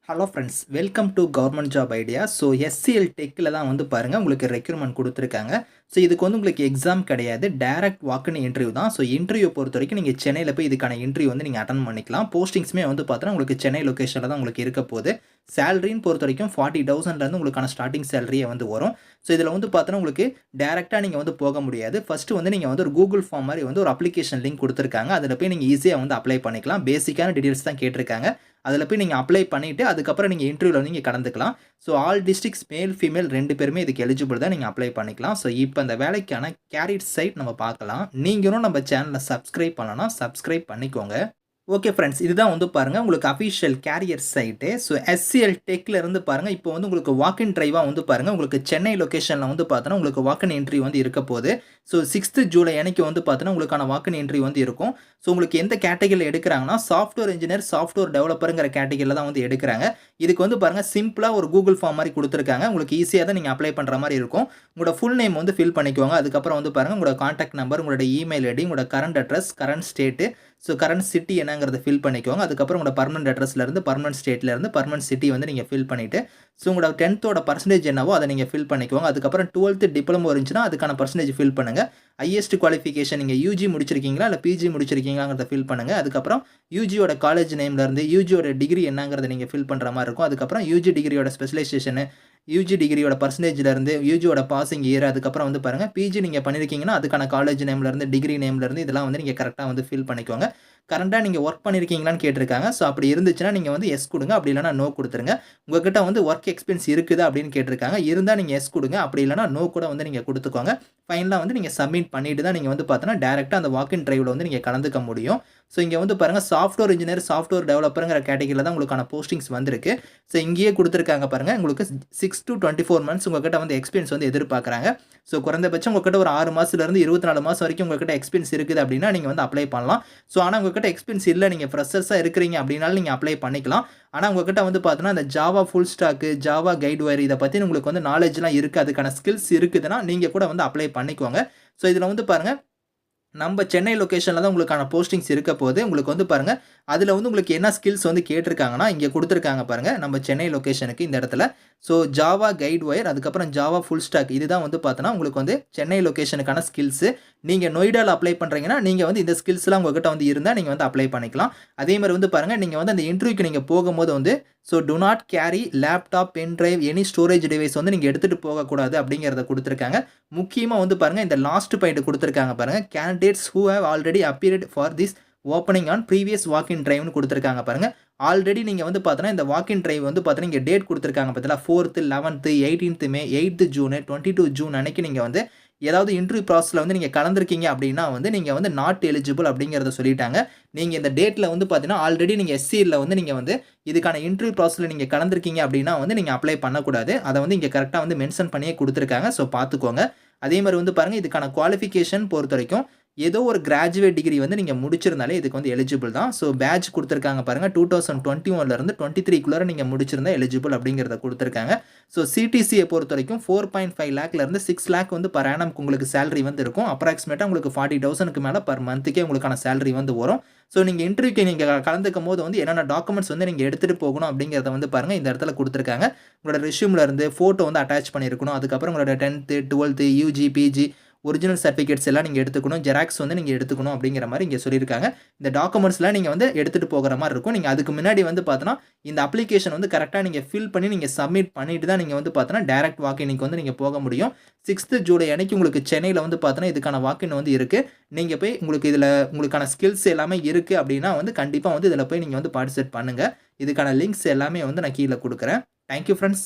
Hello friends, welcome to government job idea. So SCL டெக்கில் தான் வந்து பாருங்கள் உங்களுக்கு ரெக்ரூட்மெண்ட் கொடுத்துருக்காங்க. ஸோ இதுக்கு வந்து உங்களுக்கு எக்ஸாம் கிடையாது, டைரக்ட் வாக்குன்னு இன்டர்வியூ தான். ஸோ இன்டர்வியூ பொறுத்த வரைக்கும் நீங்கள் சென்னையில் போய் இதுக்கான இன்டர்வியூ வந்து நீங்கள் அட்டன் பண்ணிக்கலாம். போஸ்டிங்ஸுமே வந்து பார்த்தோன்னா உங்களுக்கு சென்னை லொக்கேஷனில் தான் உங்களுக்கு இருக்க போகுது. சேலரின்னு பொறுத்த வரைக்கும் 40,000லேருந்து உங்களுக்கான ஸ்டார்டிங் சேலரியே வந்து வரும். ஸோ இதில் வந்து பார்த்தோன்னா உங்களுக்கு டேரெக்டாக நீங்கள் வந்து போக முடியாது. ஃபஸ்ட்டு வந்து நீங்கள் வந்து ஒரு கூகுள் ஃபார்ம் மாதிரி வந்து ஒரு அப்ளிகேஷன் லிங்க் கொடுத்துருக்காங்க. அதில் போய் நீங்கள் ஈஸியாக வந்து அப்ளை பண்ணிக்கலாம். பேசிக்கான டீட்டெயில்ஸ் தான் கேட்டிருக்காங்க. அதில் போய் நீங்கள் அப்ளை பண்ணிவிட்டு அதுக்கப்புறம் நீங்கள் இன்டர்வியூவில் வந்து நீங்கள் கலந்துக்கலாம். So all districts male female 2 பேருமே இதுக்கு எலிஜிபிள் தான், நீங்கள் அப்ளை பண்ணிக்கலாம். ஸோ இப்போ அந்த வேலைக்கான கேரியர் சைட் நம்ம பார்க்கலாம். நீங்களும் நம்ம சேனலை சப்ஸ்கிரைப் பண்ணலன்னா சப்ஸ்கிரைப் பண்ணிக்கோங்க. ஓகே ஃப்ரெண்ட்ஸ், இதுதான் வந்து பாருங்கள் உங்களுக்கு official career site. So SCL டெக்கில் இருந்து பாருங்கள் இப்போ வந்து உங்களுக்கு வாக்கின் ட்ரைவாக வந்து பாருங்கள் உங்களுக்கு சென்னை லொக்கேஷனில் வந்து பார்த்தோன்னா உங்களுக்கு வாக்கின் இன்டர்வியூ வந்து இருக்க போகுது. ஸோ 6 ஜூலை அன்னைக்கு வந்து பார்த்தோன்னா உங்களுக்கான வாக்கின் இன்டர்வியூ வந்து இருக்கும். ஸோ உங்களுக்கு எந்த கேட்டகரியில் எடுக்கிறாங்கன்னா சாஃப்ட்வேர் இன்ஜினியர், சாஃப்ட்வேர் டெவலப்பருங்கிற கேட்டகரியில் தான் வந்து எடுக்கிறாங்க. இதுக்கு வந்து பாருங்கள் சிம்பிளாக ஒரு கூகுள் ஃபார்ம் மாதிரி கொடுத்துருக்காங்க. உங்களுக்கு ஈஸியாக தான் நீங்கள் அப்ளை பண்ணுற மாதிரி இருக்கும். உங்களோட ஃபுல் நேம் வந்து ஃபில் பண்ணிக்கோங்க. அதுக்கப்புறம் வந்து பாருங்கள் உங்களோட கான்டாக்ட் நம்பர், உங்களோட இமெயில் ஐடி, உங்களோட current address, current state, so current city என்னங்கிறத ஃபில் பண்ணிக்கோங்க. அதுக்கப்புறம் உங்களோட பர்மனன்ட் அட்ரஸ்லேருந்து பர்மனன்ட் ஸ்டேட்லேருந்து பர்மனன்ட் சிட்டி வந்து நீங்கள் ஃபில் பண்ணிவிட்டு ஸோ உங்களோட 10th பர்சன்டேஜ் என்னவோ அதை நீங்கள் ஃபில் பண்ணிக்கோங்க. அதுக்கப்புறம் 12th டிப்ளமோ இருந்துச்சுன்னா அதுக்கான பர்சன்டேஜ் ஃபில் பண்ணுங்கள். ஹையஸ்ட் குவாலிஃபிகேஷன் நீங்கள் யூஜி முடிச்சிருக்கீங்களா இல்லை பிஜி முடிச்சிருக்கீங்கிறத ஃபில் பண்ணுங்கள். அதுக்கப்புறம் யூஜியோட காலேஜ் நேம்லேருந்து யூஜியோட டிகிரி என்னங்கிறத நீங்கள் ஃபில் பண்ணுற மாதிரி இருக்கும். அதுக்கப்புறம் யூஜி டிகிரியோட ஸ்பெஷலைசேஷனு, யூஜி டிகிரியோட பர்சன்டேஜ்லேருந்து யூஜியோட பாசிங் இயர், அதுக்கப்புறம் வந்து பாருங்கள் பிஜி நீங்கள் பண்ணியிருக்கீங்கன்னா அதுக்கான காலேஜ் நேம்லேருந்து டிகிரி நேம்லேருந்து இதெல்லாம் வந்து நீங்கள் கரெக்டாக வந்து ஃபில் பண்ணிக்கோங்க. கரண்டாக நீங்கள் ஒர்க் பண்ணியிருக்கீங்களான்னு கேட்டிருக்காங்க. ஸோ அப்படி இருந்துச்சுன்னா நீங்கள் வந்து எஸ் கொடுங்க, அப்படி இல்லைனா நோ கொடுத்துருங்க. உங்கள்கிட்ட வந்து ஒர்க் எக்ஸ்பீரியன்ஸ் இருக்குதா அப்படின்னு கேட்டிருக்காங்க. இருந்தால் நீங்கள் எஸ் கொடுங்க, அப்படி இல்லைனா நோ கூட வந்து நீங்கள் கொடுத்துக்கோங்க. ஃபைனலாக வந்து நீங்கள் சப்மிட் பண்ணிட்டு தான் நீங்கள் வந்து பார்த்தோன்னா டேரெக்டாக அந்த வாக்கின் ட்ரைவில் வந்து நீங்கள் கலந்துக்க முடியும். ஸோ இங்கே வந்து பாருங்கள் சாஃப்ட்வேர் இன்ஜினியர், சாஃப்ட்வேர் டெவலப்பருங்கிற கேட்டகரியில் தான் உங்களுக்கான போஸ்டிங்ஸ் வந்திருக்கு. ஸோ இங்கேயே கொடுத்துருக்காங்க பாருங்கள் உங்களுக்கு 6 to 24 months உங்கள்கிட்ட வந்து எக்ஸ்பீரியன்ஸ் வந்து எதிர்பார்க்குறாங்க. ஸோ குறைந்தபட்சம் உங்கள்கிட்ட ஒரு 6 மாதத்துலேருந்து 24 மாதம் வரைக்கும் உங்கள்கிட்ட எக்ஸ்பீரியன்ஸ் இருக்குது அப்படின்னா நீங்கள் வந்து அப்ளை பண்ணலாம். ஸோ ஆனால் உங்கள்கிட்ட எக்ஸ்பீரியன்ஸ் இல்லை, நீங்கள் ஃப்ரெஷர்ஸாக இருக்கிறீங்க அப்படின்னாலும் நீங்கள் அப்ளை பண்ணிக்கலாம். ஆனால் உங்கள்கிட்ட வந்து பார்த்தோன்னா அந்த Java full stack, Java guide wire இதை பற்றி உங்களுக்கு வந்து நாலேஜ்லாம் இருக்குது, அதுக்கான ஸ்கில்ஸ் இருக்குதுன்னா நீங்கள் கூட வந்து அப்ளை பண்ணிக்கோங்க. ஸோ இதில் வந்து பாருங்கள் நம்ம சென்னை லொக்கேஷனில் தான் உங்களுக்கான போஸ்டிங்ஸ் இருக்க போது. உங்களுக்கு வந்து பாருங்கள் அதில் வந்து உங்களுக்கு என்ன ஸ்கில்ஸ் வந்து கேட்டிருக்காங்கன்னா இங்கே கொடுத்துருக்காங்க பாருங்கள் நம்ம சென்னை லொக்கேஷனுக்கு இந்த இடத்துல. ஸோ ஜாவா கைட் வயர், அதுக்கப்புறம் ஜாவா ஃபுல் ஸ்டாக், இதுதான் வந்து பார்த்தோன்னா உங்களுக்கு வந்து சென்னை லொக்கேஷனுக்கான ஸ்கில்ஸு. நீங்கள் நொய்டாவில் அப்ளை பண்ணுறீங்கன்னா நீங்கள் வந்து இந்த ஸ்கில்ஸ்லாம் உங்கள்கிட்ட வந்து இருந்தால் நீங்கள் வந்து அப்ளை பண்ணிக்கலாம். அதே மாதிரி வந்து பாருங்கள் நீங்கள் வந்து அந்த இன்டர்வியூக்கு நீங்கள் போகும்போது வந்து so do not carry laptop, pen drive, any storage device வந்து நீங்கள் எடுத்துகிட்டு போகக்கூடாது அப்படிங்கிறத கொடுத்துருக்காங்க. முக்கியமாக வந்து பாருங்கள் இந்த லாஸ்ட் பாயிண்ட் கொடுத்துருக்காங்க பாருங்கள், candidates who have already appeared for this opening on previous walk-in டிரைவ்னு கொடுத்துருக்காங்க பாருங்கள். ஆல்ரெடி நீங்கள் வந்து பார்த்தோன்னா இந்த வாக்கின் டிரைவ் வந்து பார்த்தோன்னா இங்கே டேட் கொடுத்துருக்காங்க பார்த்தீங்களா, 4th, 11th, 18th May, 8th June, 22 June அன்னைக்கு நீங்கள் வந்து ஏதாவது இன்டர்வியூ ப்ராசஸில் வந்து நீங்கள் கலந்துருக்கீங்க அப்படின்னா வந்து நீங்கள் வந்து நாட் எலிஜிபிள் அப்படிங்கிறத சொல்லிட்டாங்க. நீங்கள் இந்த டேட்டில் வந்து பார்த்தீங்கன்னா ஆல்ரெடி நீங்கள் எஸ்சியில் வந்து நீங்கள் வந்து இதுக்கான இன்டர்வியூ ப்ராசஸில் நீங்கள் கலந்துருக்கீங்க அப்படின்னா வந்து நீங்கள் அப்ளை பண்ணக்கூடாது. அதை வந்து இங்கே கரெக்டாக வந்து மென்ஷன் பண்ணியே கொடுத்துருக்காங்க. ஸோ பார்த்துக்கோங்க. அதே மாதிரி வந்து பாருங்கள் இதுக்கான குவாலிஃபிகேஷன் பொறுத்த வரைக்கும் ஏதோ ஒரு கிராஜுவேட் டிகிரி வந்து நீங்கள் முடிச்சிருந்தாலே இதுக்கு வந்து எலிஜிபிள் தான். ஸோ பேட்ச் கொடுத்துருக்காங்க பாருங்கள் 2021 23 நீங்கள் முடிச்சிருந்தா எலிஜிபிள் அப்படிங்கிறத கொடுத்துருக்காங்க. ஸோ சிடிசியை பொறுத்த வரைக்கும் 4.5 லேக்லேருந்து 6 லேக் வந்து பர் ஆனம் உங்களுக்கு சேலரி வந்து இருக்கும். அப்ராக்சிமேட்டாக உங்களுக்கு 40,000க்கு மேலே பர் மந்த்துக்கே உங்களுக்கான சேலரி வந்து வரும். ஸோ நீங்கள் இன்டர்வியூக்கு நீங்கள் கலந்துக்கும் போது வந்து என்னென்ன டாக்குமெண்ட்ஸ் வந்து நீங்கள் எடுத்துகிட்டு போகணும் அப்படிங்கிறத வந்து பாருங்கள் இந்த இடத்துல கொடுத்துருக்காங்க. உங்களோட ரெஸ்யூமில் இருந்து ஃபோட்டோ வந்து அட்டாச் பண்ணியிருக்கணும். அதுக்கப்புறம் உங்களோட 10th, 12th, UG, PG original certificates எல்லாம் நீங்கள் எடுத்துக்கணும். ஜெராக்ஸ் வந்து நீங்கள் எடுத்துக்கணும் அப்படிங்கிற மாதிரி இங்கே சொல்லியிருக்காங்க. இந்த டாக்குமெண்ட்ஸ்லாம் நீங்கள் வந்து எடுத்துகிட்டு போகிற மாதிரி இருக்கும். நீங்கள் அதுக்கு முன்னாடி வந்து பார்த்தோன்னா இந்த அப்ளிகேஷன் வந்து கரெக்டாக நீங்கள் ஃபில் பண்ணி நீங்கள் சப்மிட் பண்ணிட்டு தான் நீங்கள் வந்து பார்த்தோன்னா டேரக்ட் வாக்கினுக்கு வந்து நீங்கள் போக முடியும். 6th ஜூலை அன்னைக்கு உங்களுக்கு சென்னையில் வந்து பார்த்தோன்னா இதுக்கான வாக்கின் வந்து இருக்குது. நீங்கள் போய் உங்களுக்கு இதில் உங்களுக்கான ஸ்கில்ஸ் எல்லாமே இருக்குது அப்படின்னா வந்து கண்டிப்பாக வந்து இதில் போய் நீங்கள் வந்து பார்ட்டிசிபேட் பண்ணுங்கள். இதுக்கான லிங்க்ஸ் எல்லாமே வந்து நான் கீழே கொடுக்குறேன். Thank you friends.